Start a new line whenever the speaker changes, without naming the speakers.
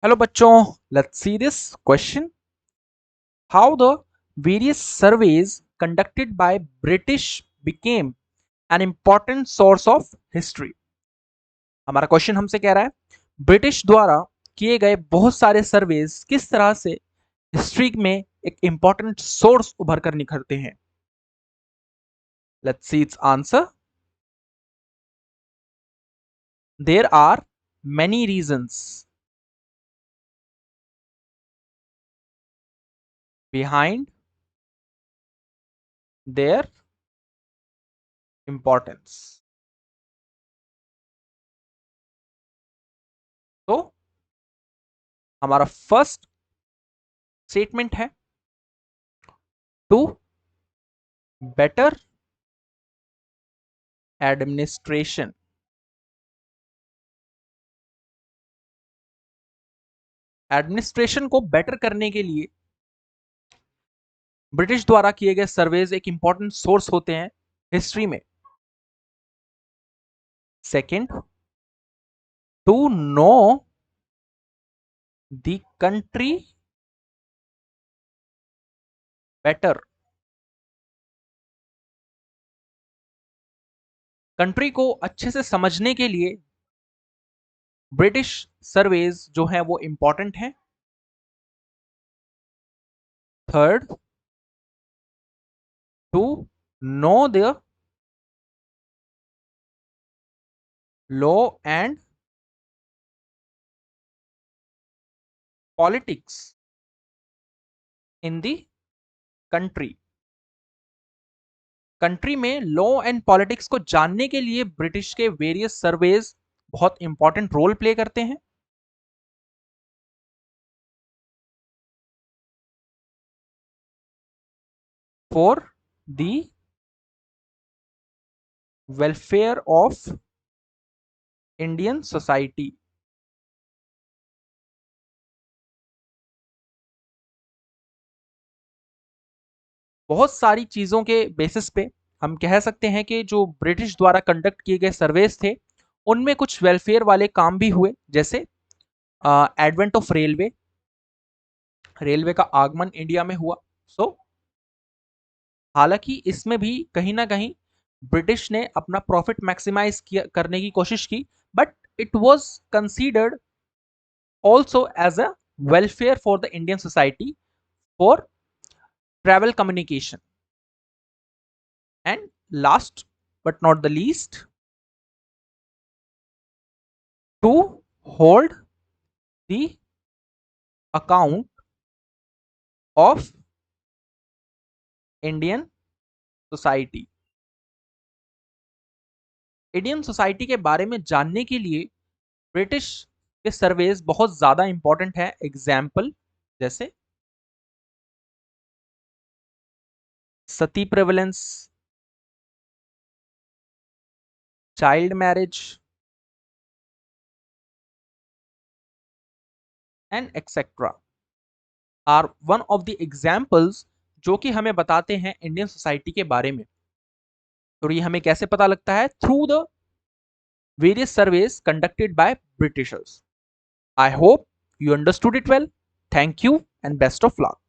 Hello बच्चों, let's see this question. How the various surveys conducted by British became an important source of history. हमारा question हमसे कह रहा है British द्वारा किए गए बहुत सारे सर्वेज किस तरह से हिस्ट्री में एक इंपॉर्टेंट सोर्स उभर कर निखरते हैं. Let's see its answer. There are many reasons behind their importance. तो हमारा फर्स्ट स्टेटमेंट है टू बेटर एडमिनिस्ट्रेशन. एडमिनिस्ट्रेशन को बेटर करने के लिए ब्रिटिश द्वारा किए गए सर्वेज एक इंपॉर्टेंट सोर्स होते हैं हिस्ट्री में. Second, to know the country better. Country को अच्छे से समझने के लिए ब्रिटिश सर्वेज जो हैं वो इंपॉर्टेंट हैं. Third, to know the law and politics in the country. Country में लॉ एंड पॉलिटिक्स को जानने के लिए ब्रिटिश के वेरियस सर्वेज बहुत इंपॉर्टेंट रोल प्ले करते हैं. For the welfare of Indian society. बहुत सारी चीजों के बेसिस पे हम कह सकते हैं कि जो ब्रिटिश द्वारा कंडक्ट किए गए सर्वेस थे उनमें कुछ वेलफेयर वाले काम भी हुए, जैसे एडवेंट ऑफ रेलवे. रेलवे का आगमन इंडिया में हुआ. हालांकि इसमें भी कहीं ना कहीं ब्रिटिश ने अपना प्रॉफिट मैक्सिमाइज करने की कोशिश की, but it was considered also as a welfare for the Indian society for travel communication. And last but not the least, to hold the account of Indian society. Indian society के बारे में जानने के लिए ब्रिटिश के surveys बहुत ज्यादा important है. एग्जाम्पल जैसे sati prevalence, child marriage and etcetera are one of the examples जो कि हमें बताते हैं इंडियन सोसाइटी के बारे में. तो ये हमें कैसे पता लगता है? Through the various surveys conducted by Britishers. I hope you understood it well. Thank you and best of luck.